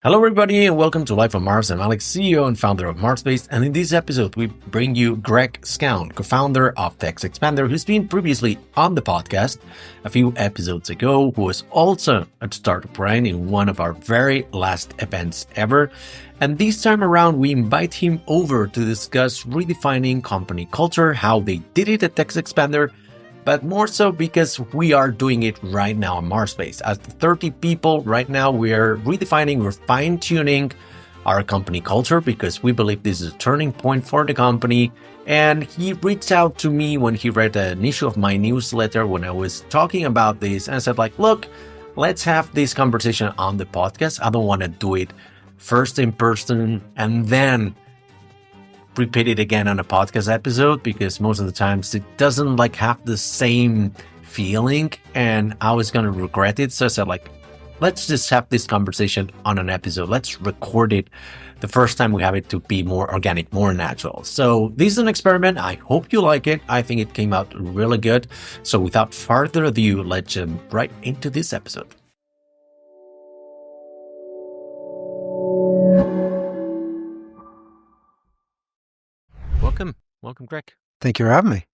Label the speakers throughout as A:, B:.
A: Hello, everybody, and welcome to Life on Mars. I'm Àlex, CEO and founder of MarsBased, and in this episode, we bring you Greg Scown, co-founder of TextExpander, who's been previously on the podcast a few episodes ago, who was also a startup brain in one of our very last events ever. And this time around, we invite him over to discuss redefining company culture, how they did it at TextExpander, but more so because we are doing it right now on MarsBased. As 30 people right now, we're redefining, we're fine-tuning our company culture because we believe this is a turning point for the company. And he reached out to me when he read an issue of my newsletter when I was talking about this. And I said, look, let's have this conversation on the podcast. I don't want to do it first in person and then repeat it again on a podcast episode because most of the times it doesn't have the same feeling and I was going to regret it. So I said let's just have this conversation on an episode. Let's record it the first time we have it to be more organic, more natural. So this is an experiment. I hope you like it. I think it came out really good. So without further ado, let's jump right into this episode. Welcome, Greg.
B: Thank you for having me.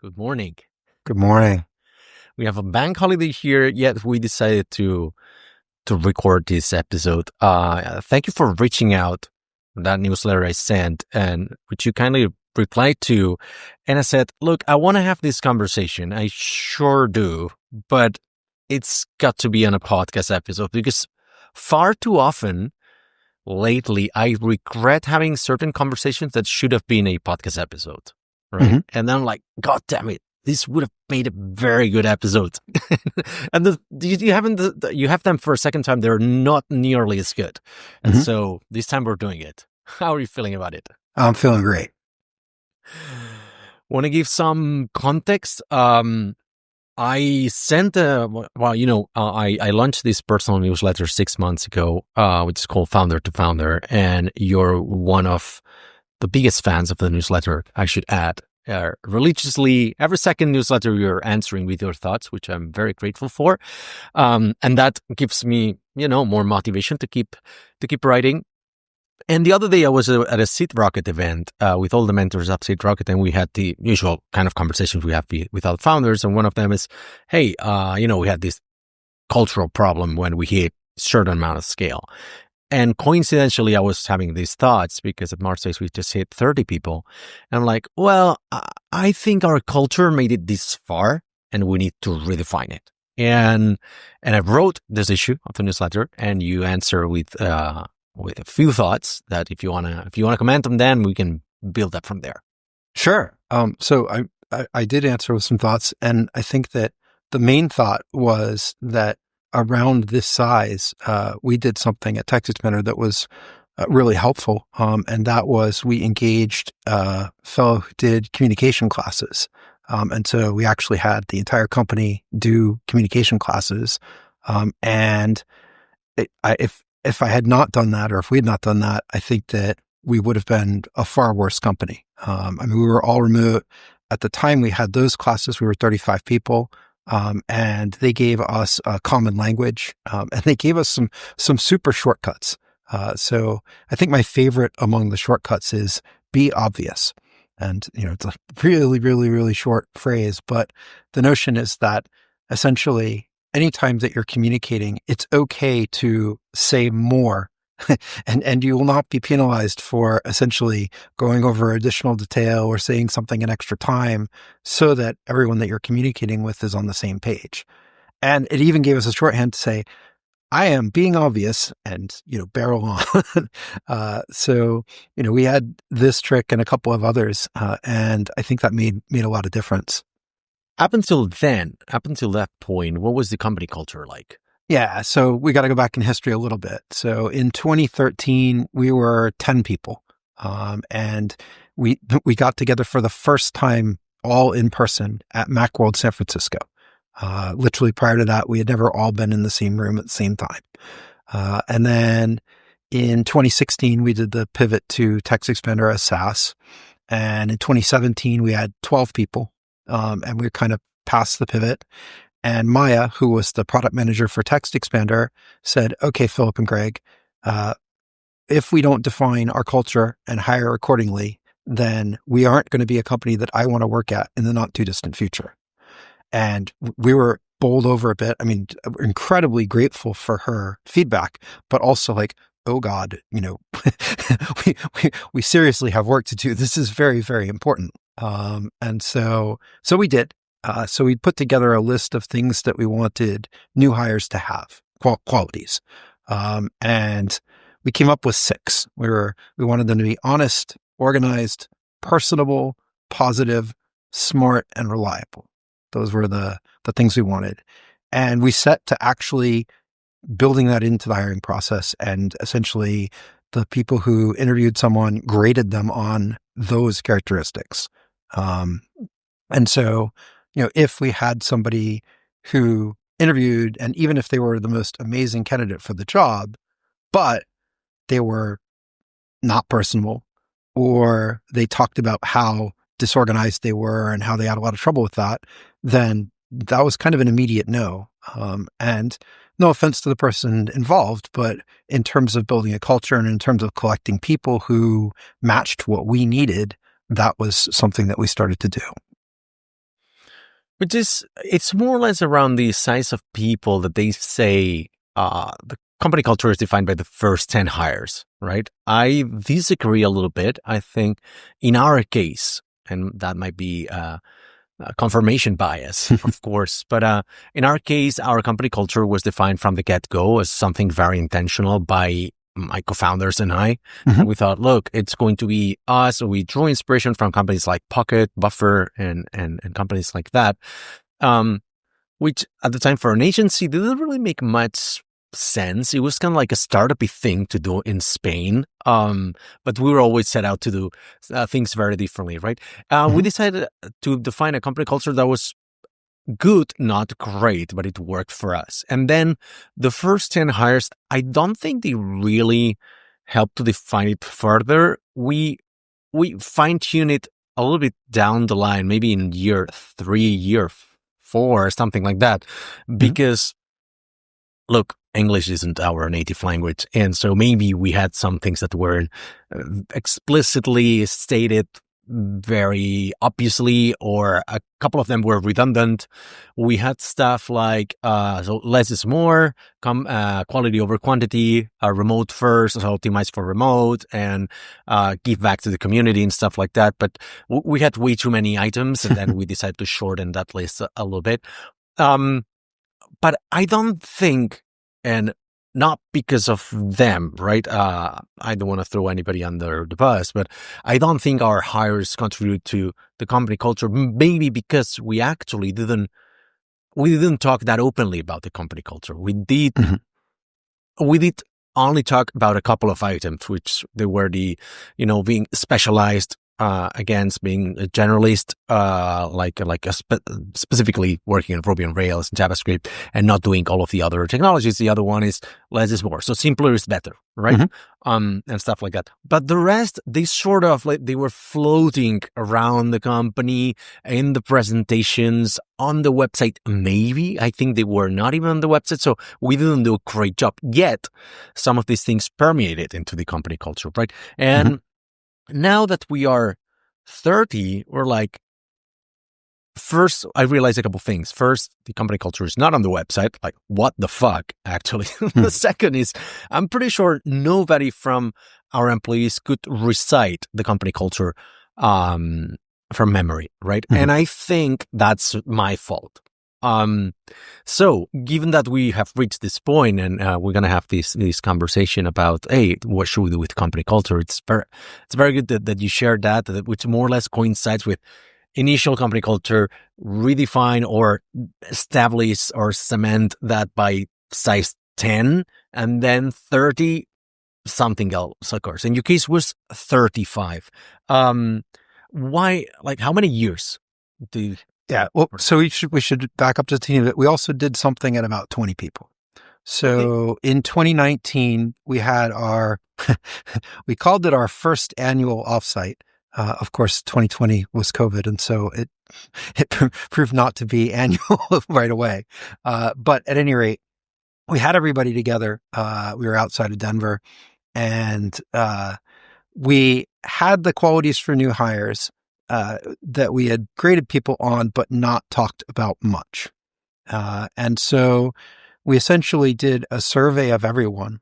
A: Good morning.
B: Good morning.
A: We have a bank holiday here, yet we decided to record this episode. Thank you for reaching out that newsletter I sent, and which you kindly replied to. And I said, look, I want to have this conversation. I sure do, but it's got to be on a podcast episode because far too often lately, I regret having certain conversations that should have been a podcast episode, right? Mm-hmm. And then I'm like, God damn it, this would have made a very good episode. And you have them for a second time, they're not nearly as good. And mm-hmm. So this time we're doing it. How are you feeling about it?
B: I'm feeling great.
A: Want to give some context? I sent I launched this personal newsletter 6 months ago, which is called Founder to Founder, and you're one of the biggest fans of the newsletter, I should add. Religiously, every second newsletter you're answering with your thoughts, which I'm very grateful for. And that gives me, more motivation to keep writing. And the other day I was at a Seed Rocket event with all the mentors of Seed Rocket, and we had the usual kind of conversations we have with our founders. And one of them is, hey, we had this cultural problem when we hit a certain amount of scale. And coincidentally, I was having these thoughts because at MarsBased we just hit 30 people. And I'm like, well, I think our culture made it this far and we need to redefine it. And I wrote this issue of the newsletter, and you answer with a few thoughts that if you wanna comment on them, we can build up from there.
B: Sure. So I did answer with some thoughts, and I think that the main thought was that around this size, we did something at TextExpander that was really helpful, and that was we engaged a fellow who did communication classes, and so we actually had the entire company do communication classes, and if I had not done that, or if we had not done that, I think that we would have been a far worse company. We were all remote. At the time we had those classes, we were 35 people, and they gave us a common language, and they gave us some super shortcuts. So I think my favorite among the shortcuts is be obvious. And, it's a really, really, really short phrase, but the notion is that essentially anytime that you're communicating, it's okay to say more and you will not be penalized for essentially going over additional detail or saying something an extra time so that everyone that you're communicating with is on the same page. And it even gave us a shorthand to say, I am being obvious and, barrel on. So, we had this trick and a couple of others, and I think that made a lot of difference.
A: Up until that point, what was the company culture like?
B: Yeah, so we got to go back in history a little bit. So in 2013, we were 10 people, and we got together for the first time all in person at Macworld San Francisco. Literally prior to that, we had never all been in the same room at the same time. And then in 2016, we did the pivot to TextExpander as SaaS. And in 2017, we had 12 people. And we were kind of past the pivot. And Maya, who was the product manager for TextExpander, said, okay, Philip and Greg, if we don't define our culture and hire accordingly, then we aren't going to be a company that I want to work at in the not too distant future. And we were bowled over a bit. I mean, we're incredibly grateful for her feedback, but also like, oh God, we seriously have work to do. This is very, very important. And so we did. So we put together a list of things that we wanted new hires to have, qualities. And we came up with 6. We wanted them to be honest, organized, personable, positive, smart, and reliable. Those were the things we wanted. And we set to actually building that into the hiring process. And essentially the people who interviewed someone graded them on those characteristics. And so, if we had somebody who interviewed, and even if they were the most amazing candidate for the job, but they were not personable, or they talked about how disorganized they were and how they had a lot of trouble with that, then that was kind of an immediate no. And no offense to the person involved, but in terms of building a culture and in terms of collecting people who matched what we needed, that was something that we started to do.
A: It's more or less around the size of people that they say the company culture is defined by the first 10 hires, right? I disagree a little bit. I think in our case, and that might be confirmation bias, of course, but in our case, our company culture was defined from the get-go as something very intentional by my co-founders and I. Mm-hmm. And we thought, look, it's going to be us. We drew inspiration from companies like Pocket, Buffer, and companies like that, which at the time for an agency didn't really make much sense. It was kind of like a startup-y thing to do in Spain, but we were always set out to do things very differently, right? We decided to define a company culture that was good, not great, but it worked for us. And then the first 10 hires, I don't think they really helped to define it further. We fine-tune it a little bit down the line, maybe in year 3, year 4, something like that, because look, English isn't our native language. And so maybe we had some things that were explicitly stated very obviously, or a couple of them were redundant. We had stuff like, so less is more, quality over quantity, remote first, so optimize for remote, and give back to the community and stuff like that. But we had way too many items, and then we decided to shorten that list a little bit. But I don't think, and not because of them, right? I don't want to throw anybody under the bus, but I don't think our hires contribute to the company culture. Maybe because we actually didn't talk that openly about the company culture. We did only talk about a couple of items, which they were the, being specialized against being a generalist, specifically working in Ruby on Rails and JavaScript, and not doing all of the other technologies. The other one is less is more. So simpler is better, right? And stuff like that. But the rest, they sort of they were floating around the company in the presentations on the website. Maybe I think they were not even on the website. So we didn't do a great job yet. Some of these things permeated into the company culture, right? And now that we are 30, we're like, first, I realized a couple things. First, the company culture is not on the website. Like, what the fuck, actually? The second is, I'm pretty sure nobody from our employees could recite the company culture from memory, right? And I think that's my fault. So given that we have reached this point and we're going to have this conversation about, hey, what should we do with company culture? It's very good that you shared that, which more or less coincides with initial company culture, redefine or establish or cement that by size 10, and then 30, something else occurs. In your case was 35. Why, how many years do you...
B: Yeah, well, so we should back up just a teeny bit. We also did something at about 20 people. So in 2019, we had we called it our first annual offsite. Of course, 2020 was COVID, and so it proved not to be annual right away. But at any rate, we had everybody together. We were outside of Denver, and we had the qualities for new hires that we had graded people on, but not talked about much. And so we essentially did a survey of everyone,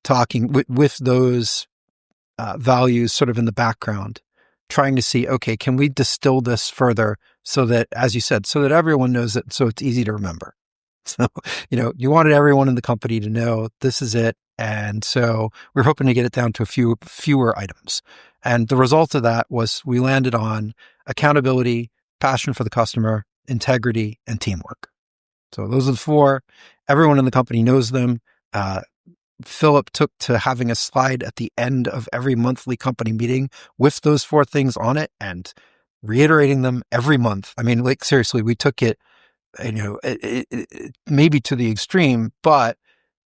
B: talking with those values sort of in the background, trying to see, okay, can we distill this further so that, as you said, so that everyone knows it, so it's easy to remember. So, you wanted everyone in the company to know this is it. And so we're hoping to get it down to fewer items. And the result of that was we landed on accountability, passion for the customer, integrity, and teamwork. So those are the four. Everyone in the company knows them. Philip took to having a slide at the end of every monthly company meeting with those four things on it and reiterating them every month. I mean, like, seriously, we took it, maybe to the extreme, but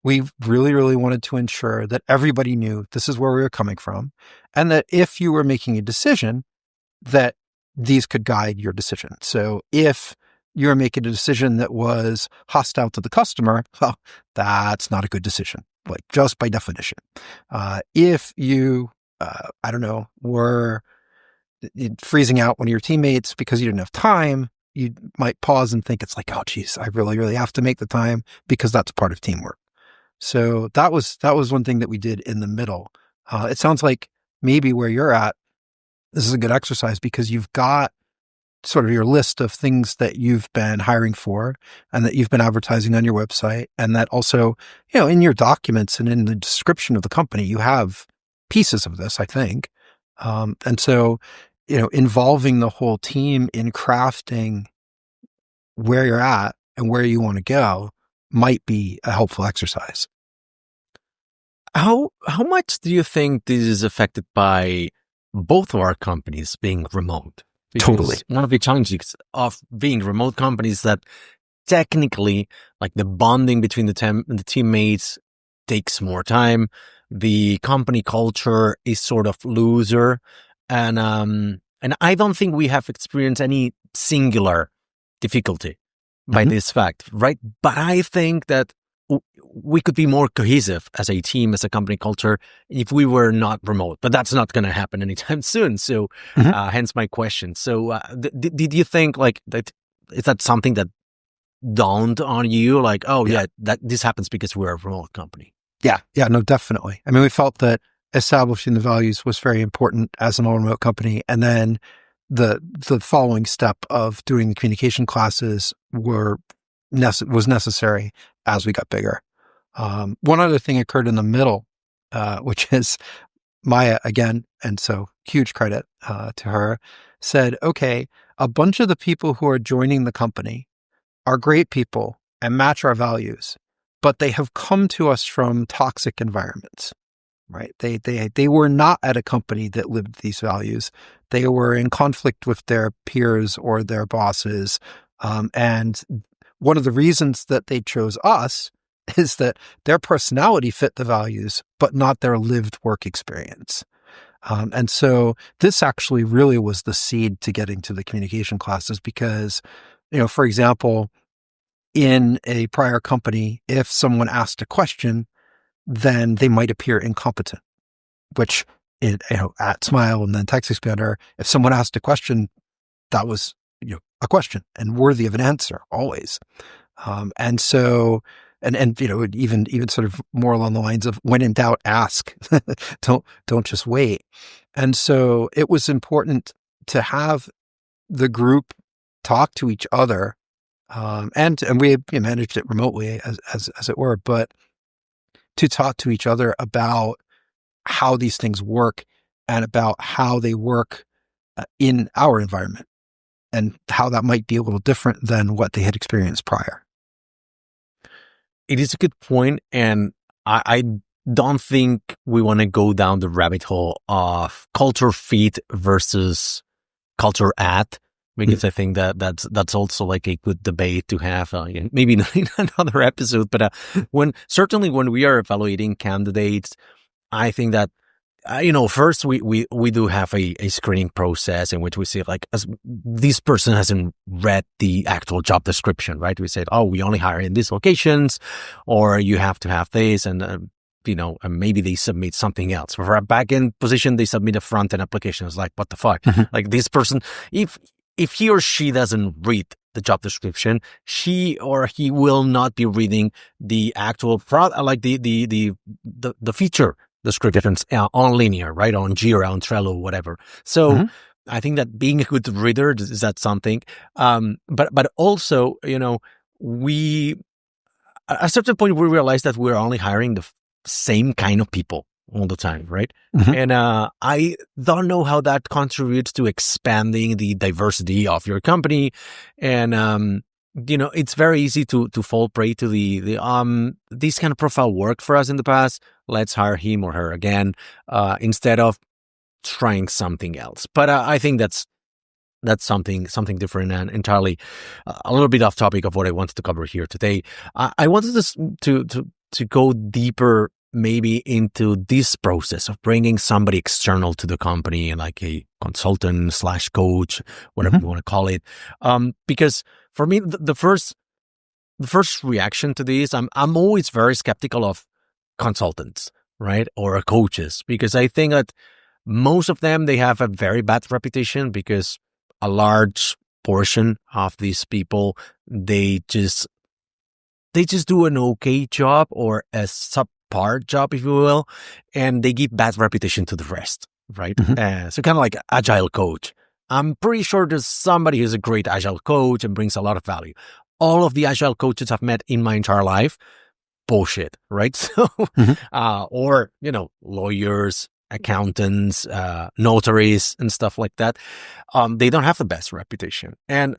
B: we really, really wanted to ensure that everybody knew this is where we were coming from, and that if you were making a decision, that these could guide your decision. So if you're making a decision that was hostile to the customer, well, that's not a good decision, like, just by definition. If you, were freezing out one of your teammates because you didn't have time, you might pause and think, it's like, oh, geez, I really, really have to make the time, because that's part of teamwork. So that was one thing that we did in the middle. It sounds like maybe where you're at, this is a good exercise, because you've got sort of your list of things that you've been hiring for and that you've been advertising on your website. And that also, in your documents and in the description of the company, you have pieces of this, I think. And so, involving the whole team in crafting where you're at and where you want to go might be a helpful exercise.
A: How much do you think this is affected by both of our companies being remote? Because
B: totally.
A: One of the challenges of being remote companies that technically, like, the bonding between the teammates takes more time. The company culture is sort of looser, and I don't think we have experienced any singular difficulty by this fact, right? But I think that we could be more cohesive as a team, as a company culture, if we were not remote. But that's not going to happen anytime soon. So, hence my question. So, did you think, like, that is that something that dawned on you? Like, oh yeah, that this happens because we're a remote company.
B: Yeah, no, definitely. I mean, we felt that establishing the values was very important as an all-remote company, and then the following step of doing the communication classes was necessary as we got bigger. One other thing occurred in the middle, which is Maya again, and so huge credit to her, said, okay, a bunch of the people who are joining the company are great people and match our values, but they have come to us from toxic environments, right? They were not at a company that lived these values. They were in conflict with their peers or their bosses. And one of the reasons that they chose us is that their personality fit the values, but not their lived work experience. And so this actually really was the seed to getting to the communication classes, because, for example, in a prior company, if someone asked a question, then they might appear incompetent, which at Smile and then TextExpander, if someone asked a question, that was, a question and worthy of an answer always. And so, and even sort of more along the lines of, when in doubt, ask, don't just wait. And so it was important to have the group talk to each other. And we managed it remotely as it were, but to talk to each other about how these things work and about how they work in our environment, and how that might be a little different than what they had experienced prior.
A: It is a good point, and I don't think we want to go down the rabbit hole of culture fit versus culture at, because I think that's also like a good debate to have, maybe not in another episode, but when we are evaluating candidates, I think that first we do have a screening process in which we see like, as this person hasn't read the actual job description, right? We said, oh, we only hire in these locations, or you have to have this, and and maybe they submit something else. For a back-end position, they submit a front-end application. It's like, what the fuck? Like, this person, if he or she doesn't read the job description, she or he will not be reading the actual like the feature descriptions on Linear, right? On Jira, on Trello, whatever. So I think that being a good reader is that something. But also, we at a certain point we realized that we're only hiring the same kind of people all the time, right? And I don't know how that contributes to expanding the diversity of your company. And it's very easy to fall prey to the this kind of profile worked for us in the past. Let's hire him or her again, instead of trying something else. But I think that's something different and entirely a little bit off topic of what I wanted to cover here today. I wanted to go deeper, maybe into this process of bringing somebody external to the company, like a consultant / coach, whatever you want to call it. Because for me, the first reaction to this, I'm always very skeptical of consultants, right? Or coaches, because I think that most of them, they have a very bad reputation, because a large portion of these people, they just do an okay job or a subpar job, if you will, and they give bad reputation to the rest, right? So kind of like agile coach. I'm pretty sure there's somebody who's a great agile coach and brings a lot of value. All of the agile coaches I've met in my entire life, bullshit, right? So, or, lawyers, accountants, notaries, and stuff like that. They don't have the best reputation. And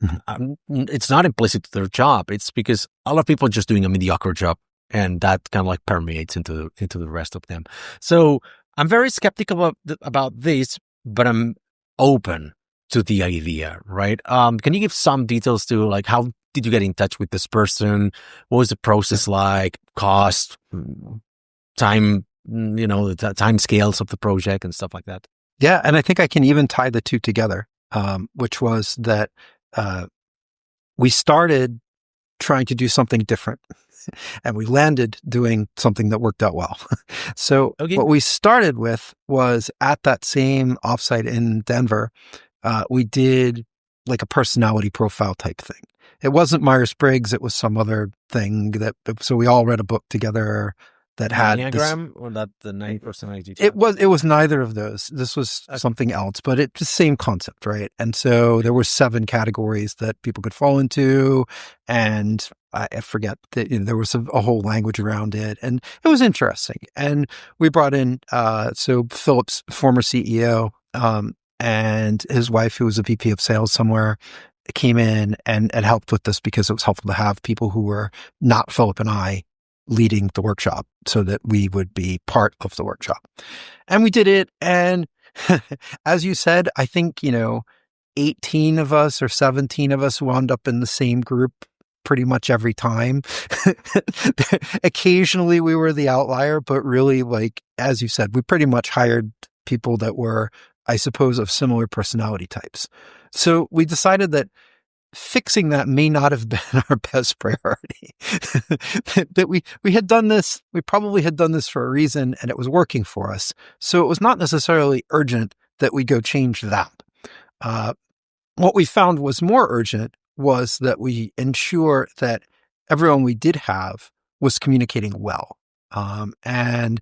A: it's not implicit to their job. It's because a lot of people are just doing a mediocre job, and that kind of like permeates into the rest of them. So I'm very skeptical about this, but I'm open to the idea, right? Can you give some details to, like, how did you get in touch with this person? What was the process like? Cost, time, the time scales of the project and stuff like that?
B: Yeah. And I think I can even tie the two together, which was that we started trying to do something different, and we landed doing something that worked out well. So what we started with was, at that same offsite in Denver, we did like a personality profile type thing. It wasn't Myers-Briggs. It was some other thing so we all read a book together that had
A: Enneagram, or that the 9 personality type?
B: It was neither of those. This was something else, but it's the same concept, right? And so there were 7 categories that people could fall into, and I forget that there was a whole language around it, and it was interesting. And we brought in so Philip's former CEO and his wife, who was a VP of sales somewhere, came in and helped with this, because it was helpful to have people who were not Philip and I leading the workshop, so that we would be part of the workshop. And we did it. And as you said, I think, 18 of us or 17 of us wound up in the same group pretty much every time. Occasionally we were the outlier, but really, like, as you said, we pretty much hired people that were, I suppose, of similar personality types. So we decided that fixing that may not have been our best priority. That we had done this, we probably had done this for a reason, and it was working for us. So it was not necessarily urgent that we go change that. What we found was more urgent was that we ensure that everyone we did have was communicating well. And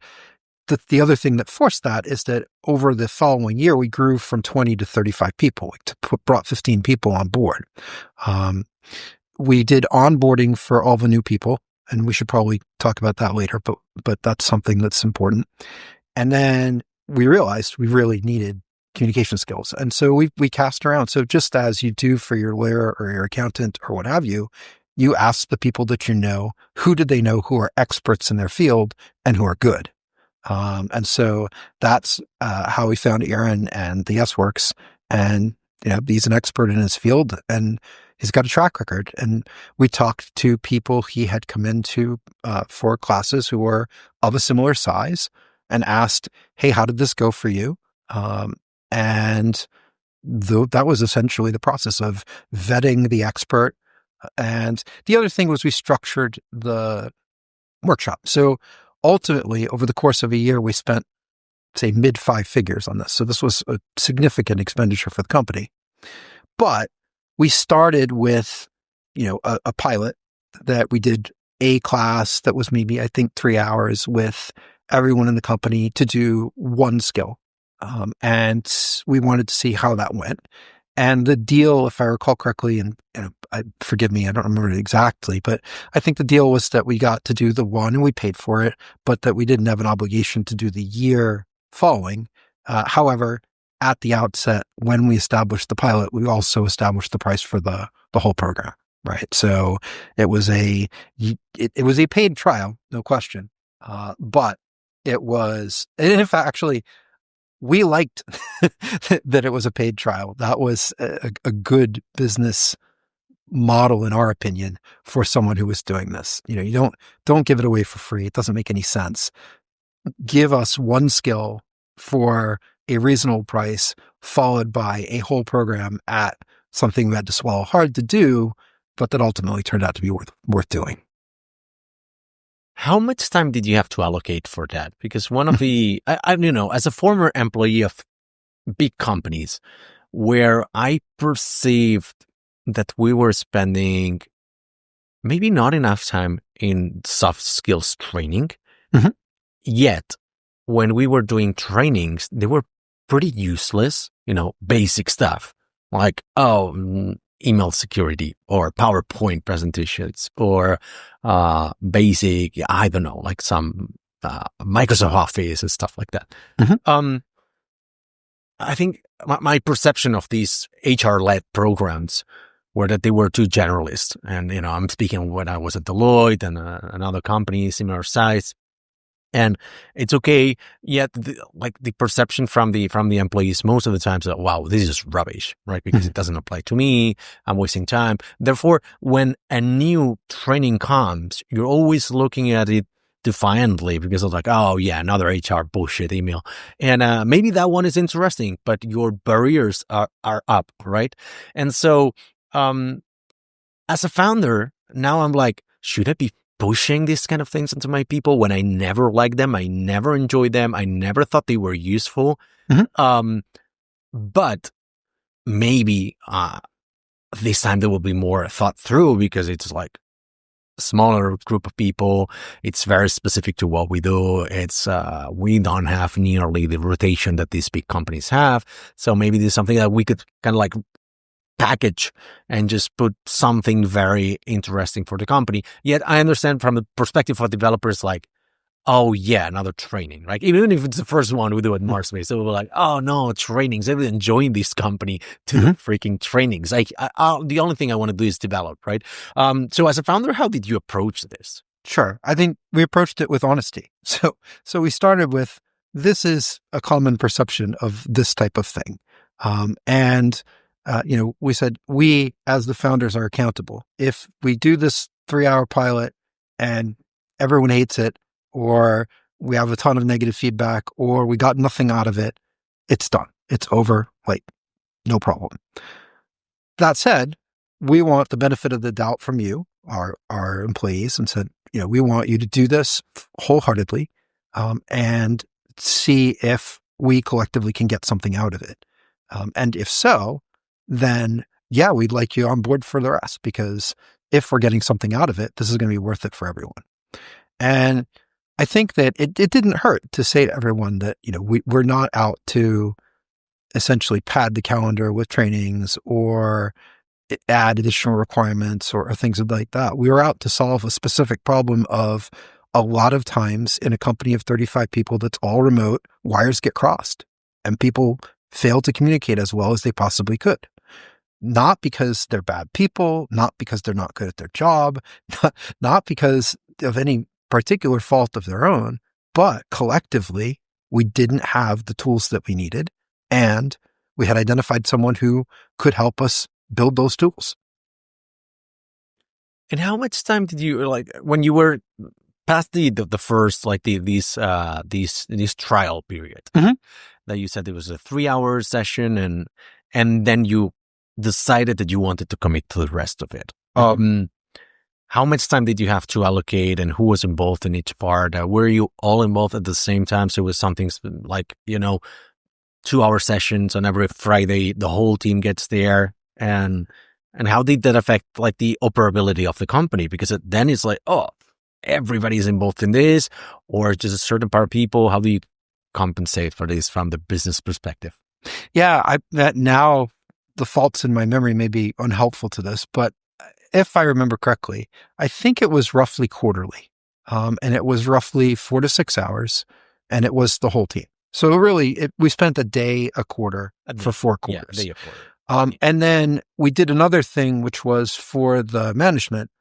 B: the other thing that forced that is that over the following year, we grew from 20 to 35 people. We brought 15 people on board. We did onboarding for all the new people, and we should probably talk about that later, but that's something that's important. And then we realized we really needed communication skills. And so we cast around. So just as you do for your lawyer or your accountant or what have you, you ask the people that you know, who did they know who are experts in their field and who are good. And so that's how we found Aaron and the S-Works. And, he's an expert in his field, and he's got a track record. And we talked to people he had come into for classes who were of a similar size, and asked, hey, how did this go for you? And that was essentially the process of vetting the expert. And the other thing was we structured the workshop. So ultimately, over the course of a year, we spent, say, mid 5 figures on this. So this was a significant expenditure for the company. But we started with, a pilot that we did a class that was maybe, I think, 3 hours with everyone in the company to do one skill. And we wanted to see how that went. And the deal, if I recall correctly, and forgive me, I don't remember it exactly, but I think the deal was that we got to do the one and we paid for it, but that we didn't have an obligation to do the year following. However, at the outset, when we established the pilot, we also established the price for the whole program, right? So it was a paid trial, no question. But it was, and in fact, actually, we liked that it was a paid trial. That was a good business model, in our opinion, for someone who was doing this. You don't give it away for free. It doesn't make any sense. Give us one skill for a reasonable price, followed by a whole program at something we had to swallow hard to do, but that ultimately turned out to be worth doing.
A: How much time did you have to allocate for that? Because one of the, as a former employee of big companies, where I perceived that we were spending maybe not enough time in soft skills training, yet when we were doing trainings, they were pretty useless, basic stuff like, email security or PowerPoint presentations or basic, I don't know, like some Microsoft Office and stuff like that. I think my perception of these HR-led programs were that they were too generalist. And, I'm speaking when I was at Deloitte and another company similar size. And it's okay. Yet, the perception from the employees most of the time is that, wow, this is rubbish, right? Because it doesn't apply to me. I'm wasting time. Therefore, when a new training comes, you're always looking at it defiantly because it's like, oh yeah, another HR bullshit email. And maybe that one is interesting, but your barriers are up, right? And so, as a founder, now I'm like, should I be pushing these kind of things into my people when I never liked them, I never enjoyed them, I never thought they were useful? But maybe this time they will be more thought through because it's like a smaller group of people. It's very specific to what we do. It's we don't have nearly the rotation that these big companies have. So maybe there's something that we could kind of like package and just put something very interesting for the company. Yet I understand from the perspective of developers, like, oh yeah, another training, right? Even if it's the first one we do at MarsBased, so we're like, oh no, trainings. I didn't join this company to do freaking trainings. Like, the only thing I want to do is develop, right? So as a founder, how did you approach this?
B: Sure. I think we approached it with honesty. So we started with, this is a common perception of this type of thing. We said, we as the founders are accountable. If we do this 3-hour pilot and everyone hates it, or we have a ton of negative feedback, or we got nothing out of it, it's done. It's over. Like, no problem. That said, we want the benefit of the doubt from you, our employees, and said, we want you to do this wholeheartedly, and see if we collectively can get something out of it. And if so, then yeah, we'd like you on board for the rest, because if we're getting something out of it, this is going to be worth it for everyone. And I think that it didn't hurt to say to everyone that, we're not out to essentially pad the calendar with trainings or add additional requirements or things like that. We were out to solve a specific problem of, a lot of times in a company of 35 people that's all remote, wires get crossed and people fail to communicate as well as they possibly could. Not because they're bad people, not because they're not good at their job, not because of any particular fault of their own, but collectively, we didn't have the tools that we needed, and we had identified someone who could help us build those tools.
A: And how much time did you, when you were past the first like these trial period
B: Mhm.
A: that you said it was a 3-hour session, and then you decided that you wanted to commit to the rest of it. How much time did you have to allocate, and who was involved in each part? Were you all involved at the same time? So it was something like 2-hour sessions on every Friday. The whole team gets there, and how did that affect like the operability of the company? Because then it's like, oh, everybody's involved in this, or just a certain part of people. How do you compensate for this from the business perspective?
B: Yeah, that now the faults in my memory may be unhelpful to this, but if I remember correctly, I think it was roughly quarterly, and it was roughly 4 to 6 hours, and it was the whole team. So really, we spent a day a quarter for 4 quarters.
A: Yeah, a day a quarter.
B: And then we did another thing, which was for the management.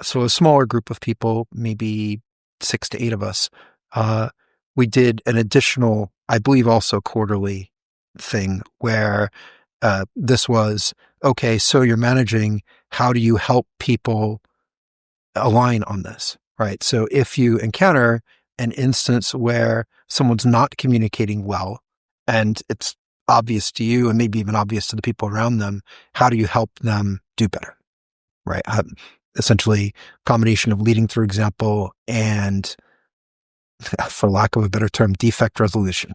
B: So a smaller group of people, maybe 6 to 8 of us, we did an additional, I believe also quarterly thing where this was, okay, so you're managing, how do you help people align on this, right? So if you encounter an instance where someone's not communicating well, and it's obvious to you and maybe even obvious to the people around them, how do you help them do better, right? Essentially, combination of leading through example and, for lack of a better term, defect resolution.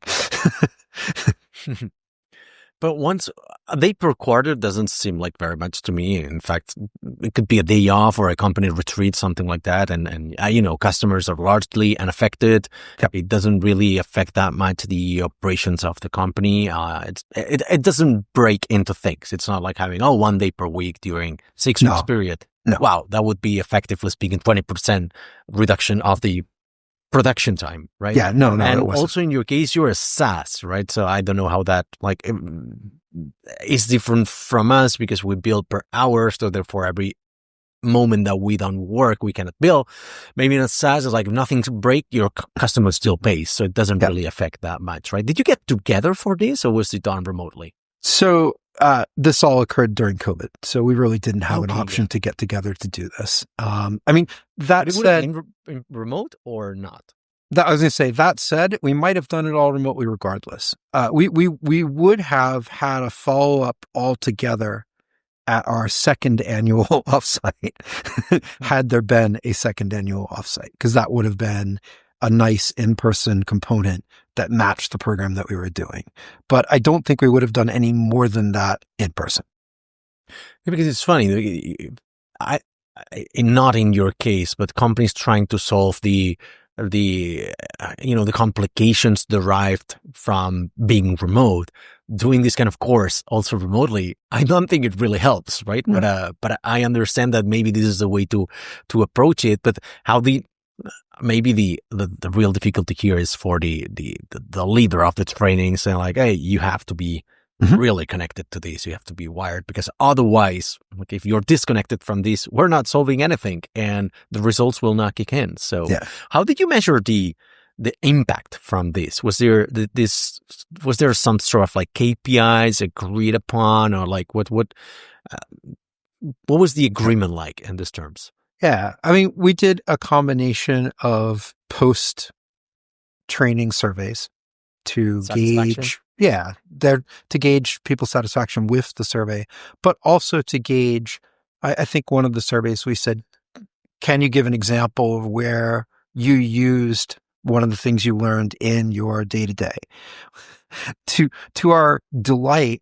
A: But once a day per quarter doesn't seem like very much to me. In fact, it could be a day off or a company retreat, something like that. And customers are largely unaffected. Yep. It doesn't really affect that much the operations of the company. It doesn't break into things. It's not like having, 1 day per week during 6 weeks period.
B: No.
A: Wow, that would be effectively speaking 20% reduction of the production time, right?
B: Yeah, no,
A: and
B: it wasn't.
A: Also in your case, you're a SaaS, right? So I don't know how that is different from us because we bill per hour. So therefore, every moment that we don't work, we cannot bill. Maybe in a SaaS, it's like if nothing's break, your customer still pays. So it doesn't really affect that much, right? Did you get together for this or was it done remotely?
B: So this all occurred during COVID. So we really didn't have an option to get together to do this. That said,
A: in remote or not?
B: I was going to say, that said, we might have done it all remotely regardless. We would have had a follow-up all together at our second annual offsite, had there been a second annual offsite, because that would have been a nice in-person component that matched the program that we were doing. But I don't think we would have done any more than that in person.
A: Yeah, because it's funny, not in your case, but companies trying to solve the complications derived from being remote, doing this kind of course also remotely, I don't think it really helps, right? Mm-hmm. But I understand that maybe this is the way to approach it. But how maybe the real difficulty here is for the leader of the training saying like, hey, you have to be really connected to this. You have to be wired, because otherwise, like if you're disconnected from this, we're not solving anything and the results will not kick in. So how did you measure the impact from this? Was there some sort of like KPIs agreed upon, or like what was the agreement like in these terms?
B: Yeah. I mean, we did a combination of post-training surveys to gauge, to gauge people's satisfaction with the survey, but also to gauge, I think one of the surveys we said, can you give an example of where you used one of the things you learned in your day-to-day? To our delight,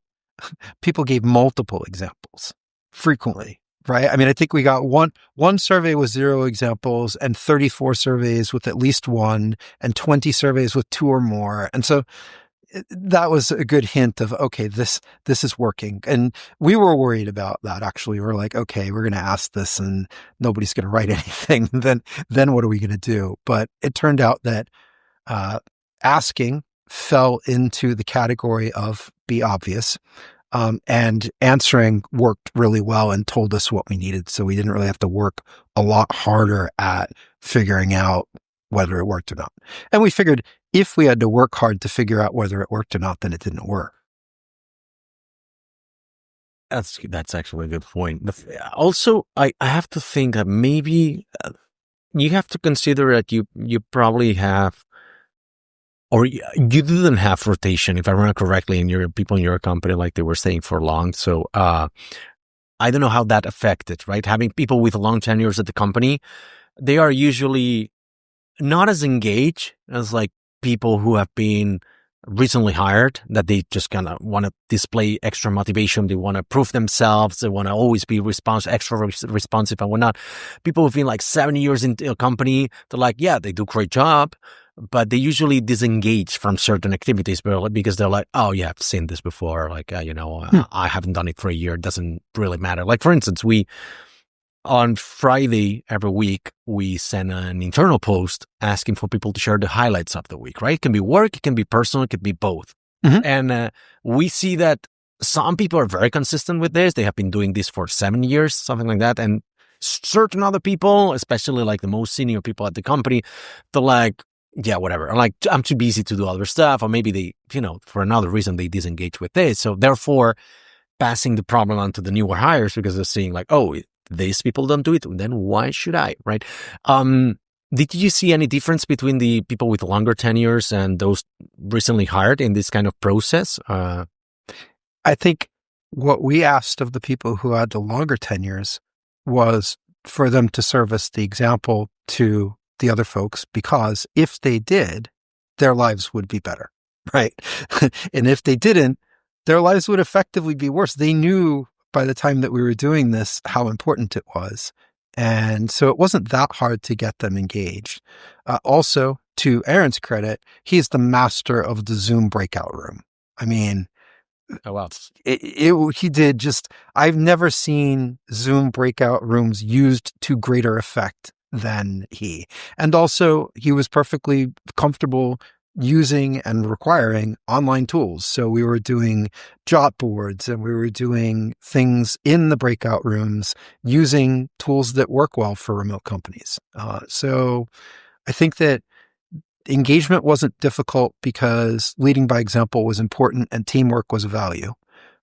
B: people gave multiple examples frequently. Right. I mean, I think we got one survey with 0 examples and 34 surveys with at least 1 and 20 surveys with 2 or more. And so that was a good hint of, okay, this is working. And we were worried about that. Actually, we're like, okay, we're going to ask this and nobody's going to write anything. Then what are we going to do? But it turned out that asking fell into the category of be obvious. And answering worked really well and told us what we needed. So we didn't really have to work a lot harder at figuring out whether it worked or not. And we figured if we had to work hard to figure out whether it worked or not, then it didn't work.
A: That's actually a good point. Also, I have to think that maybe you have to consider that you probably have, or you didn't have rotation, if I remember correctly, in your people in your company, like they were staying for long. So I don't know how that affected, right? Having people with long tenures at the company, they are usually not as engaged as like people who have been recently hired, that they just kind of want to display extra motivation. They want to prove themselves. They want to always be extra responsive and whatnot. People who've been like 7 years into a company, they're like, yeah, they do a great job, but they usually disengage from certain activities because they're like, oh yeah, I've seen this before. Like, I haven't done it for a year. It doesn't really matter. Like, for instance, on Friday every week, we send an internal post asking for people to share the highlights of the week, right? It can be work, it can be personal, it can be both.
B: Mm-hmm.
A: And we see that some people are very consistent with this. They have been doing this for 7 years, something like that. And certain other people, especially like the most senior people at the company, they're like, yeah, whatever. Like, I'm too busy to do other stuff. Or maybe they, for another reason, they disengage with this. So therefore, passing the problem on to the newer hires because they're seeing like, oh, these people don't do it, then why should I, right? Did you see any difference between the people with longer tenures and those recently hired in this kind of process?
B: I think what we asked of the people who had the longer tenures was for them to serve as the example to the other folks, because if they did, their lives would be better, right? And if they didn't, their lives would effectively be worse. They knew by the time that we were doing this how important it was. And so it wasn't that hard to get them engaged. Also, to Aaron's credit, he's the master of the Zoom breakout room. I mean,
A: oh, wow.
B: He did just, I've never seen Zoom breakout rooms used to greater effect than he. And also, he was perfectly comfortable using and requiring online tools. So we were doing jot boards and we were doing things in the breakout rooms using tools that work well for remote companies. So I think that engagement wasn't difficult because leading by example was important and teamwork was a value.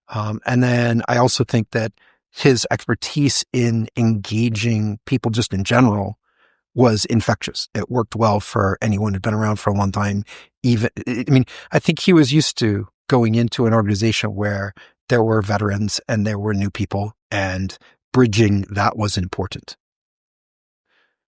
B: And then I also think that his expertise in engaging people just in general was infectious. It worked well for anyone who'd been around for a long time. I think he was used to going into an organization where there were veterans and there were new people, and bridging that was important.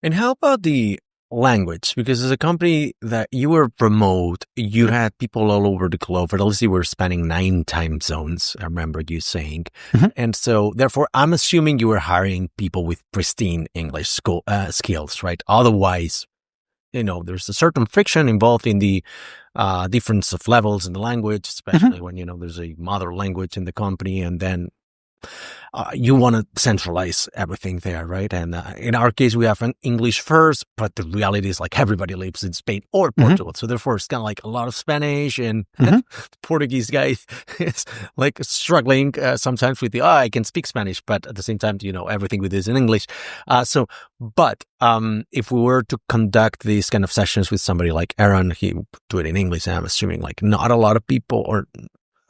A: And how about the language? Because as a company that you were remote, you had people all over the globe. At least you were spanning 9 time zones, I remember you saying. Mm-hmm. And so therefore, I'm assuming you were hiring people with pristine English skills, right? Otherwise, there's a certain friction involved in the difference of levels in the language, especially when, there's a mother language in the company, and then you want to centralize everything there, right? And in our case, we have an English first, but the reality is like everybody lives in Spain or Portugal. So therefore, it's kind of like a lot of Spanish, and the Portuguese guy is like struggling sometimes with I can speak Spanish, but at the same time, everything with is in English. But if we were to conduct these kind of sessions with somebody like Aaron, he would do it in English. I'm assuming like not a lot of people, or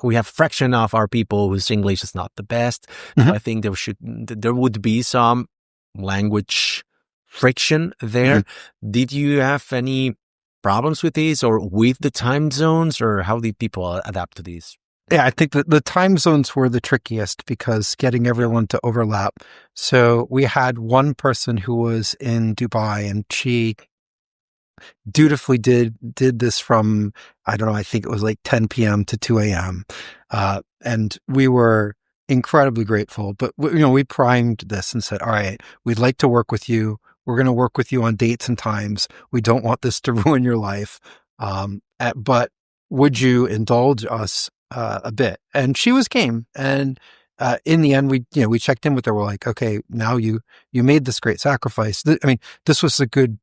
A: we have a fraction of our people whose English is not the best. So I think there would be some language friction there. Did you have any problems with these or with the time zones, or how did people adapt to these?
B: Yeah, I think that the time zones were the trickiest because getting everyone to overlap. So we had one person who was in Dubai, and she dutifully did this from, I don't know, I think it was like 10 p.m. to 2 a.m. And we were incredibly grateful. But, we primed this and said, all right, we'd like to work with you. We're going to work with you on dates and times. We don't want this to ruin your life. But would you indulge us a bit? And she was game. And in the end, we checked in with her. We're like, okay, now you made this great sacrifice. This was a good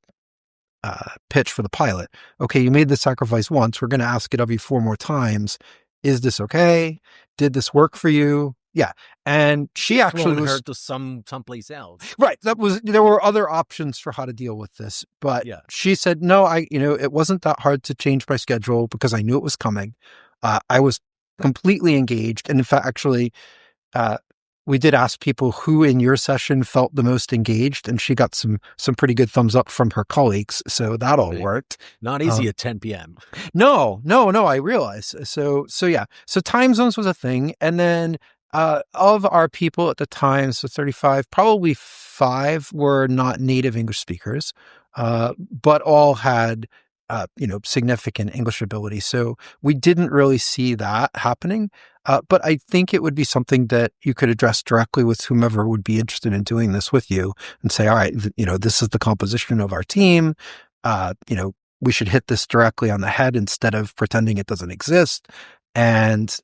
B: pitch for the pilot. Okay, you made the sacrifice once. We're going to ask it of you 4 more times. Is this okay? Did this work for you? Yeah. And she actually was
A: her to someplace else.
B: Right. There were other options for how to deal with this, but she said, no, it wasn't that hard to change my schedule because I knew it was coming. I was completely engaged. And in fact, actually, we did ask people who in your session felt the most engaged, and she got some pretty good thumbs up from her colleagues. So that all worked.
A: Not easy at 10 p.m.
B: No, I realize. So yeah. So time zones was a thing. And then of our people at the time, so 35, probably 5 were not native English speakers, but all had significant English ability. So we didn't really see that happening. But I think it would be something that you could address directly with whomever would be interested in doing this with you and say, all right, this is the composition of our team. We should hit this directly on the head instead of pretending it doesn't exist. And,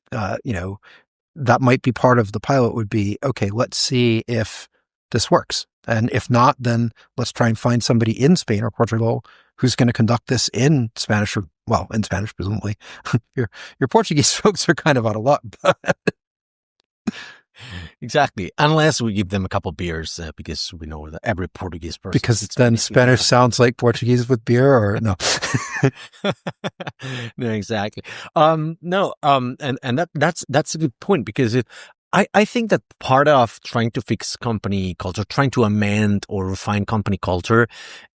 B: that might be part of the pilot would be, okay, let's see if this works. And if not, then let's try and find somebody in Spain or Portugal who's going to conduct this in Spanish, in Spanish, presumably. Your Portuguese folks are kind of out of luck.
A: Exactly. Unless we give them a couple beers, because we know that every Portuguese person.
B: Because then Spanish sounds like Portuguese with beer, or no?
A: No, exactly. And that's a good point, because I think that part of trying to fix company culture, trying to amend or refine company culture,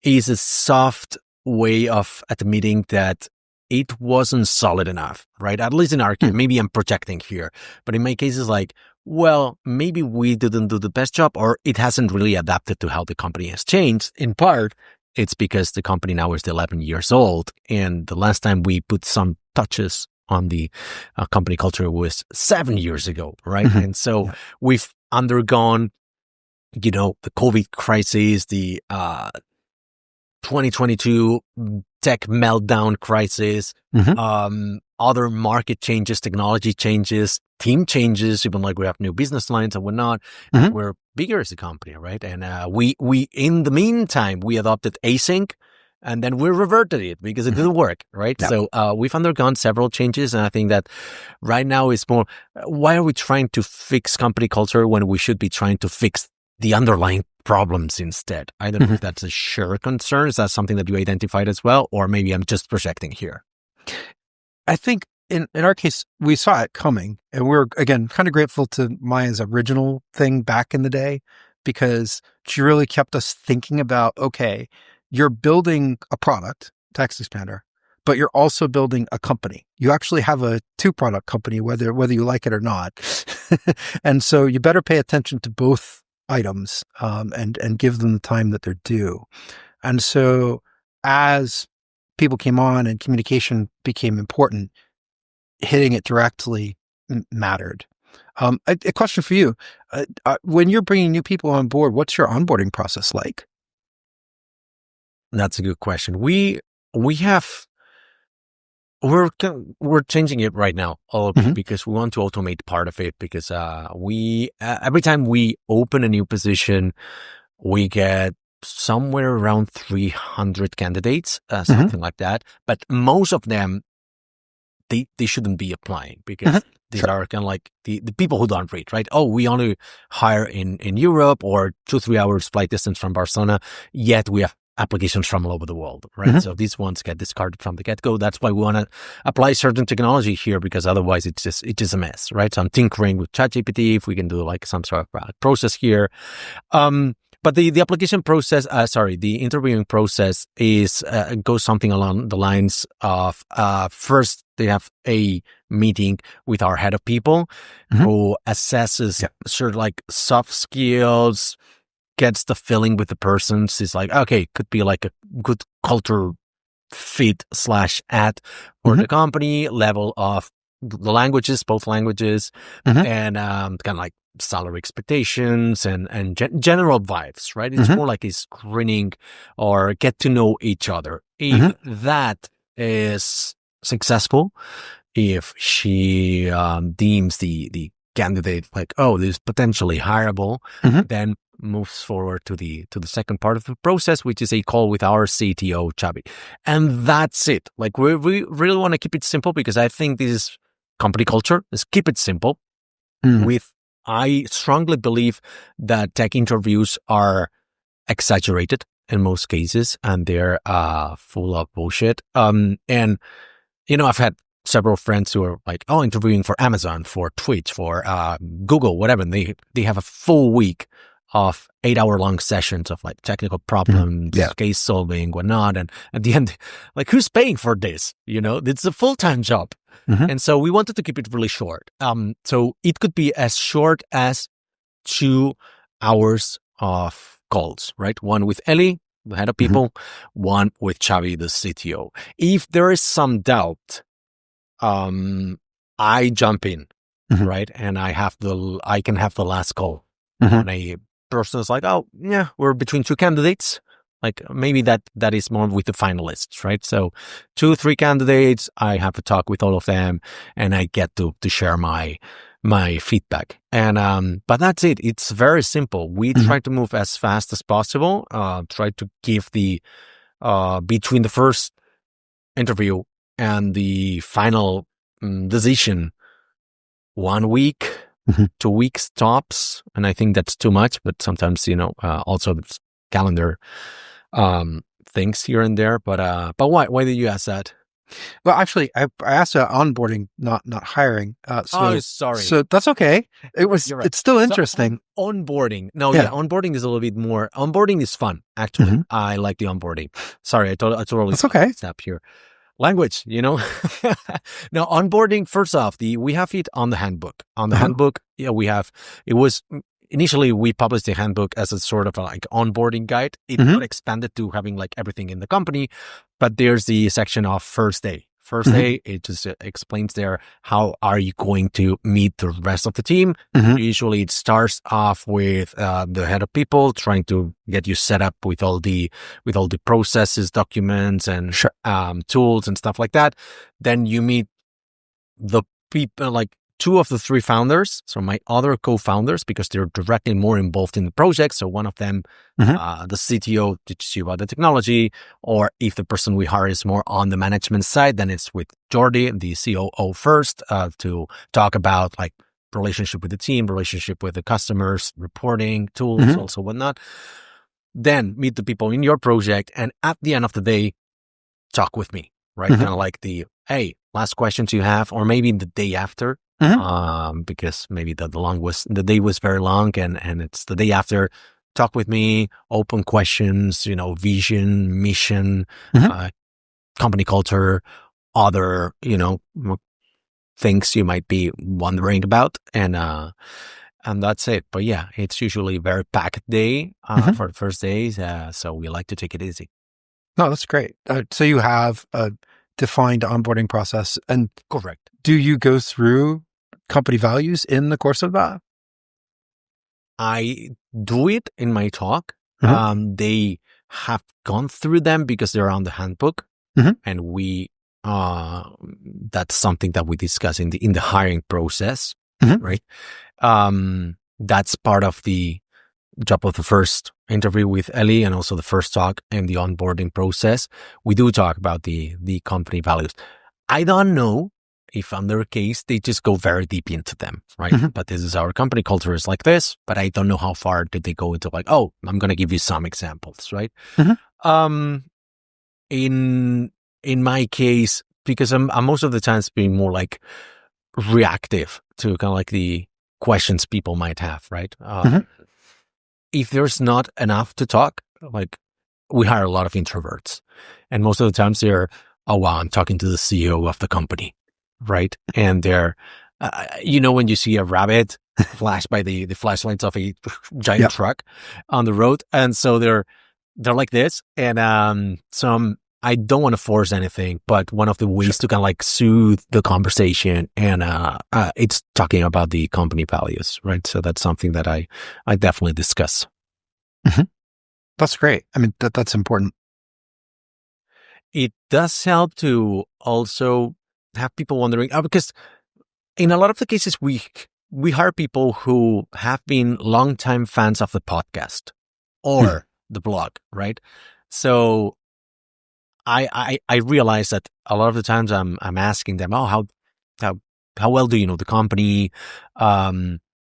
A: is a soft way of admitting that it wasn't solid enough, right? At least in our case, maybe I'm projecting here, but in my case, it's like, well, maybe we didn't do the best job, or it hasn't really adapted to how the company has changed. In part, it's because the company now is 11 years old, and the last time we put some touches on the company culture was 7 years ago, right? And so we've undergone, the COVID crisis, the 2022 tech meltdown crisis, other market changes, technology changes, team changes, even like we have new business lines and whatnot. We're bigger as a company, right? And we in the meantime, we adopted async, and then we reverted it because it didn't work, right? Yeah. So we've undergone several changes, and I think that right now it's more, why are we trying to fix company culture when we should be trying to fix the underlying problems instead? I don't know if that's a shared concern. Is that something that you identified as well? Or maybe I'm just projecting here.
B: I think in our case, we saw it coming, and we're, again, kind of grateful to Maya's original thing back in the day, because she really kept us thinking about, okay, you're building a product, TextExpander, but you're also building a company. You actually have a 2-product company, whether you like it or not. And so you better pay attention to both items, and give them the time that they're due. And so as people came on and communication became important, hitting it directly mattered. A question for you. When you're bringing new people on board, what's your onboarding process like?
A: That's a good question. We're changing it right now, because we want to automate part of it, because every time we open a new position, we get somewhere around 300 candidates, something like that. But most of them, they shouldn't be applying, because these are kind of like the people who don't read, right? Oh, we only hire in Europe, or 2-3 hours flight distance from Barcelona, yet we have applications from all over the world, right? So these ones get discarded from the get-go. That's why we want to apply certain technology here, because otherwise it's just a mess, right? So I'm tinkering with ChatGPT if we can do like some sort of process here. But the application process, the interviewing process goes something along the lines of, first they have a meeting with our head of people who assesses sort of like soft skills, gets the feeling with the person. It's like, okay, could be like a good culture fit / at for the company, level of the languages, both languages, and kind of like salary expectations and general vibes, right? It's more like a screening or get to know each other. If that is successful, if she deems the candidate like, oh, this is potentially hireable, then moves forward to the second part of the process, which is a call with our CTO, Xavi. And that's it. Like, we really want to keep it simple, because I think this is company culture. Let's keep it simple. I strongly believe that tech interviews are exaggerated in most cases, and they're full of bullshit. And I've had several friends who are like, interviewing for Amazon, for Twitch, for Google, whatever. And they have a full week of 8-hour-long sessions of like technical problems, case solving, whatnot. And at the end, like, who's paying for this? It's a full-time job. And so we wanted to keep it really short. So it could be as short as 2 hours of calls, right? One with Ellie, the head of people, one with Xavi, the CTO. If there is some doubt, I jump in, right? And I can have the last call. And a person is like, we're between 2 candidates. Like, maybe that is more with the finalists, right? So 2-3 candidates, I have a talk with all of them, and I get to share my feedback. And but that's it. It's very simple. We try to move as fast as possible. Try to give the between the first interview and the final decision 1 week, 2 weeks tops. And I think that's too much, but sometimes, also the calendar things here and there. But why did you ask that?
B: Well, actually, I asked about onboarding, not hiring.
A: Sorry.
B: So that's okay.
A: You're right.
B: It's still interesting.
A: So, onboarding. No, onboarding is a little bit more. Onboarding is fun, actually. I like the onboarding. Sorry, I totally. That's okay. Step here. Language, No, onboarding. First off, we have it on the handbook. On the handbook, we have. Initially, we published the handbook as a sort of like onboarding guide. It got expanded to having like everything in the company, but there's the section of first day. First day, it just explains there how are you going to meet the rest of the team. Usually, it starts off with the head of people trying to get you set up with all the processes, documents, and tools and stuff like that. Then you meet the people, like 2 of the 3 founders, so my other co-founders, because they're directly more involved in the project. So one of them, the CTO, teaches you about the technology, or if the person we hire is more on the management side, then it's with Jordi, the COO, first to talk about like relationship with the team, relationship with the customers, reporting, tools, also whatnot. Then meet the people in your project, and at the end of the day, talk with me, right? Kind of like last questions you have, or maybe the day after. Because maybe the day was very long, and it's the day after. Talk with me, open questions, vision, mission, company culture, other, things you might be wondering about, and that's it. But yeah, it's usually a very packed day for the first days, so we like to take it easy.
B: No, that's great. So you have a defined onboarding process, and
A: correct.
B: Do you go through company values in the course of that?
A: I do it in my talk. They have gone through them because they're on the handbook, and we that's something that we discuss in the hiring process, right? That's part of the job of the first interview with Ellie, and also the first talk in the onboarding process. We do talk about the company values. I don't know if on their case, they just go very deep into them, right? But this is our company culture is like this, but I don't know how far did they go into like, I'm going to give you some examples, right? In my case, because I'm most of the times being more like reactive to kind of like the questions people might have, right? If there's not enough to talk, like we hire a lot of introverts, and most of the times they're, I'm talking to the CEO of the company. Right. And they're, when you see a rabbit flashed by the flashlights of a giant truck on the road. And so they're like this. And I don't want to force anything, but one of the ways to kind of like soothe the conversation, and it's talking about the company values. Right. So that's something that I definitely discuss.
B: That's great. I mean, that's important.
A: It does help to also have people wondering, because in a lot of the cases we hire people who have been longtime fans of the podcast or the blog, right? So I realize that a lot of the times I'm asking them, how well do you know the company?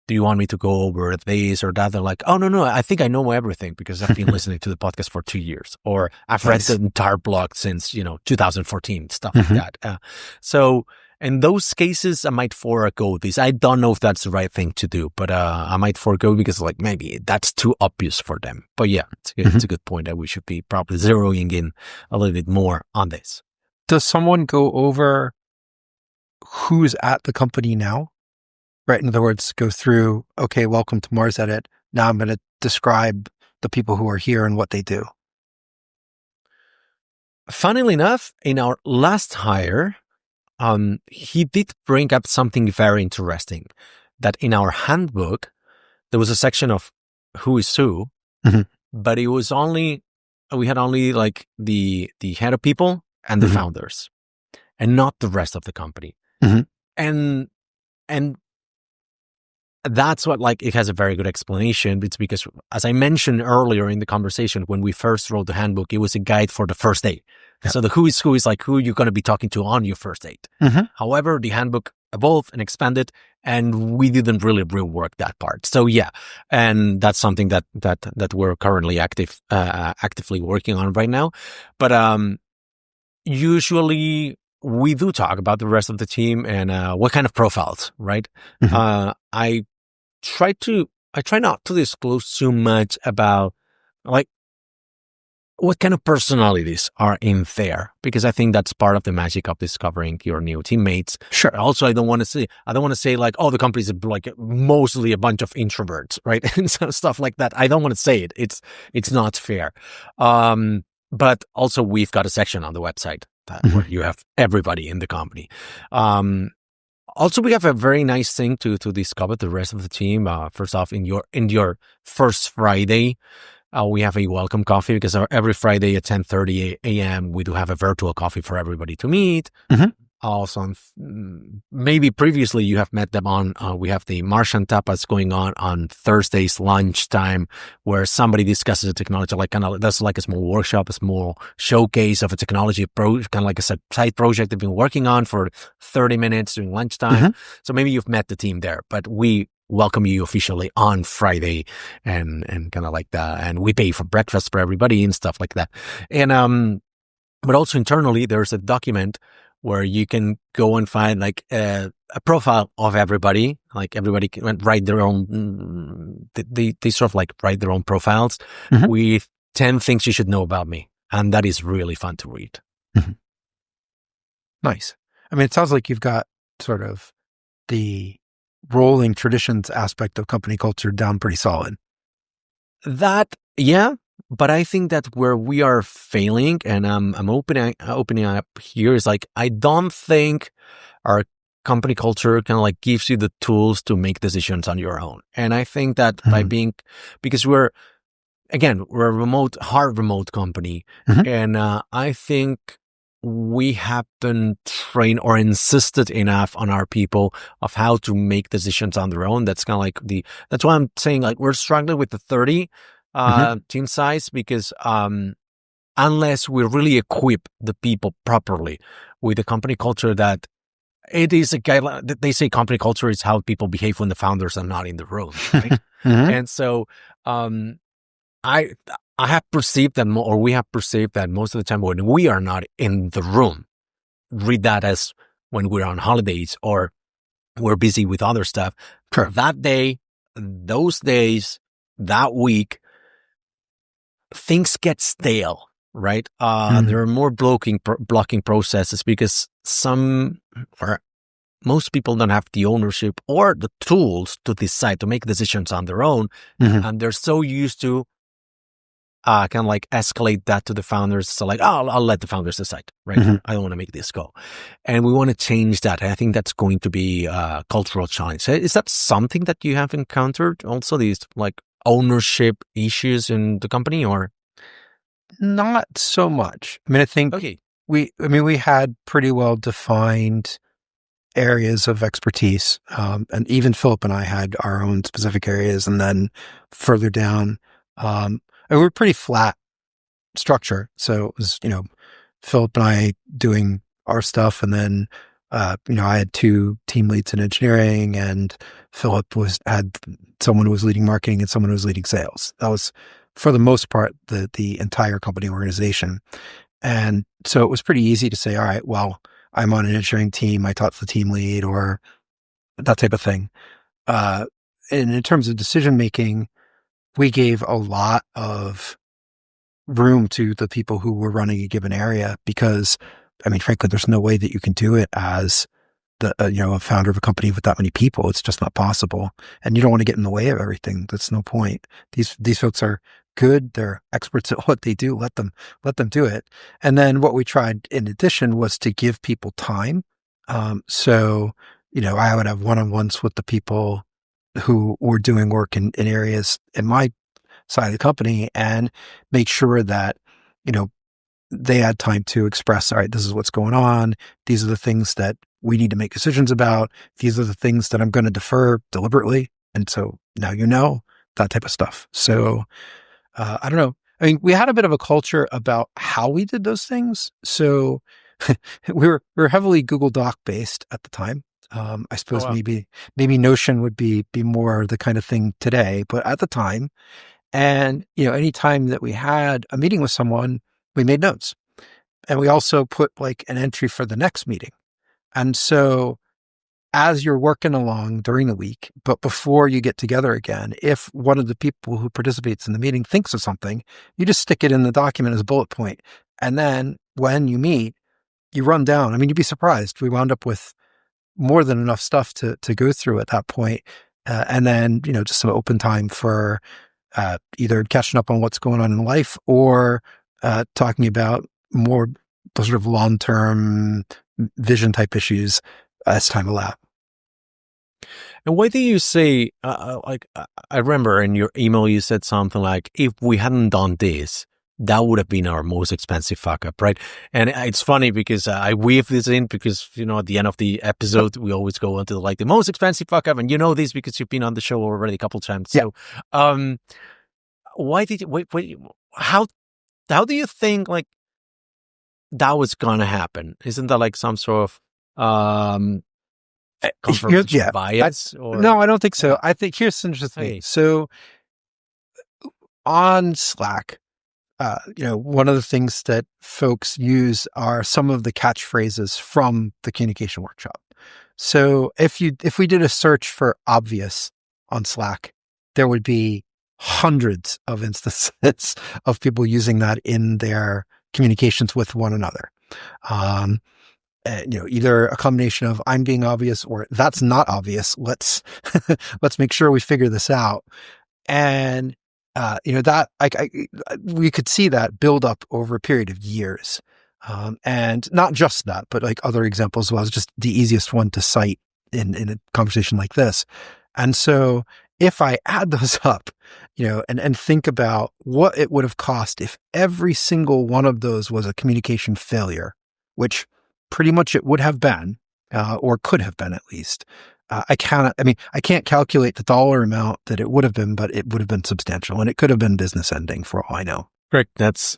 A: Do you want me to go over this or that? They're like, no, I think I know everything because I've been listening to the podcast for 2 years, or I've read the entire blog since, 2014, stuff like that. in those cases, I might forego this. I don't know if that's the right thing to do, but I might forego because like maybe that's too obvious for them. But yeah, it's a good point that we should be probably zeroing in a little bit more on this.
B: Does someone go over who's at the company now? Right. In other words, go through, okay, welcome to Mars Edit. Now I'm going to describe the people who are here and what they do.
A: Funnily enough, in our last hire, he did bring up something very interesting, that in our handbook, there was a section of who is who, but it was we had only like the head of people and the founders and not the rest of the company. And that's what, like, it has a very good explanation. It's because, as I mentioned earlier in the conversation, when we first wrote the handbook, it was a guide for the first date. Yeah. So the who is like who you're going to be talking to on your first date. However, the handbook evolved and expanded, and we didn't really rework that part. So yeah, and that's something that we're currently actively working on right now. But usually we do talk about the rest of the team and what kind of profiles, right? I try not to disclose too much about like what kind of personalities are in there, because I think that's part of the magic of discovering your new teammates.
B: Sure.
A: Also, I don't want to say like, oh, the company's like mostly a bunch of introverts, right? And stuff like that. I don't want to say it. It's not fair. But also we've got a section on the website where you have everybody in the company. Also, we have a very nice thing to discover the rest of the team. First off, in your first Friday, we have a welcome coffee, because every Friday at 10:30 a.m. we do have a virtual coffee for everybody to meet. Also, maybe previously you have met them on, we have the Martian Tapas going on Thursdays lunchtime, where somebody discusses a technology, like that's like a small workshop, a small showcase of a technology kind of like a side project they've been working on for 30 minutes during lunchtime. So maybe you've met the team there, but we welcome you officially on Friday and kind of like that. And we pay for breakfast for everybody and stuff like that. And, but also internally, there's a document where you can go and find like a profile of everybody. Like everybody can write their own, they sort of like write their own profiles with 10 things you should know about me. And that is really fun to read.
B: Nice. I mean, it sounds like you've got sort of the rolling traditions aspect of company culture down pretty solid.
A: That, yeah. But I think that where we are failing, and I'm opening up here, is like, I don't think our company culture kind of like gives you the tools to make decisions on your own. And I think that by being, because we're a hard remote company. And I think we haven't trained or insisted enough on our people of how to make decisions on their own. That's kind of like that's why I'm saying like we're struggling with the 30 team size, because unless we really equip the people properly with the company culture, that it is a guideline. They say company culture is how people behave when the founders are not in the room, right? And so I have perceived that, or we have perceived that most of the time when we are not in the room, read that as when we're on holidays or we're busy with other stuff.
B: Sure.
A: That day, those days, that week, things get stale, right? There are more blocking processes, because most people don't have the ownership or the tools to decide to make decisions on their own. And they're so used to kind of like escalate that to the founders. So like, oh, I'll let the founders decide, right? I don't want to make this go. And we want to change that. I think that's going to be a cultural challenge. Is that something that you have encountered also, these like ownership issues in the company, or?
B: Not so much. I mean, I think we had pretty well defined areas of expertise. And even Philip and I had our own specific areas, and then further down, and we're pretty flat structure. So it was, Philip and I doing our stuff, and then, I had 2 team leads in engineering, and Philip had someone who was leading marketing and someone who was leading sales. That was, for the most part, the entire company organization. And so it was pretty easy to say, all right, well, I'm on an engineering team, I talk to the team lead or that type of thing. And in terms of decision making, we gave a lot of room to the people who were running a given area because, I mean, frankly, there's no way that you can do it as a founder of a company with that many people. It's just not possible. And you don't want to get in the way of everything. That's no point. These folks are good. They're experts at what they do. Let them do it. And then what we tried in addition was to give people time. So, I would have one-on-ones with the people who were doing work in areas in my side of the company and make sure that, they had time to express, all right, this is what's going on. These are the things that we need to make decisions about. These are the things that I'm going to defer deliberately. And so now that type of stuff. So I don't know. I mean, we had a bit of a culture about how we did those things. So we were heavily Google Doc based at the time. I suppose maybe Notion would be more the kind of thing today, but at the time, and any time that we had a meeting with someone, we made notes, and we also put like an entry for the next meeting. And so as you're working along during the week, but before you get together again, if one of the people who participates in the meeting thinks of something, you just stick it in the document as a bullet point. And then when you meet, you run down. I mean, you'd be surprised. We wound up with more than enough stuff to go through at that point. And then, just some open time for either catching up on what's going on in life or talking about more sort of long-term vision type issues as time allowed.
A: And why do you say, I remember in your email, you said something like, if we hadn't done this, that would have been our most expensive fuck up, right? And it's funny because I weave this in because, at the end of the episode, we always go into like the most expensive fuck up. And this because you've been on the show already a couple of times.
B: Yeah.
A: So, why did you, wait, how do you think like that was going to happen? Isn't that like some sort of, confirmation bias?
B: No, I don't think so. I think here's the interesting thing. So on Slack, one of the things that folks use are some of the catchphrases from the communication workshop. So if we did a search for obvious on Slack, there would be hundreds of instances of people using that in their communications with one another. Either a combination of I'm being obvious or that's not obvious. Let's make sure we figure this out. And that we could see that build up over a period of years. And not just that, but like other examples was just the easiest one to cite in a conversation like this. And so if I add those up, and think about what it would have cost if every single one of those was a communication failure, which pretty much it would have been, or could have been at least. I can't calculate the dollar amount that it would have been, but it would have been substantial and it could have been business ending for all I know.
A: Greg, that's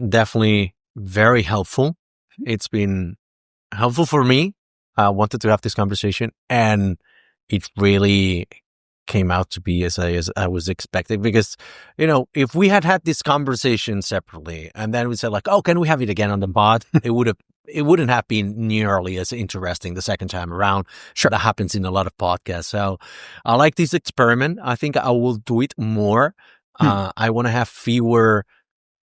A: definitely very helpful. It's been helpful for me. I wanted to have this conversation and it really came out to be as I was expecting because, if we had this conversation separately and then we said like, oh, can we have it again on the pod? It wouldn't have been nearly as interesting the second time around.
B: Sure.
A: That happens in a lot of podcasts. So I like this experiment. I think I will do it more. I want to have fewer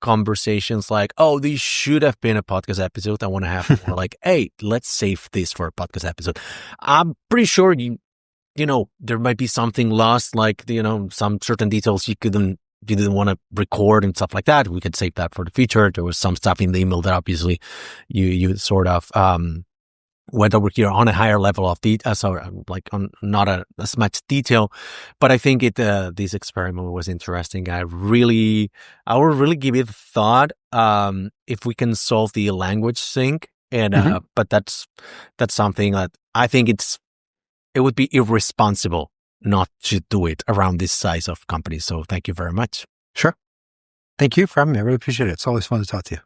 A: conversations like, oh, this should have been a podcast episode. I want to have more like, hey, let's save this for a podcast episode. I'm pretty sure there might be something lost, like, some certain details you didn't want to record and stuff like that. We could save that for the future. There was some stuff in the email that obviously you sort of, went over here on a higher level of detail, so like on not as much detail, but I think this experiment was interesting. I would really give it thought, if we can solve the language sync and, but that's something that I think it would be irresponsible not to do it around this size of company. So thank you very much.
B: Sure. Thank you for having me. I really appreciate it. It's always fun to talk to you.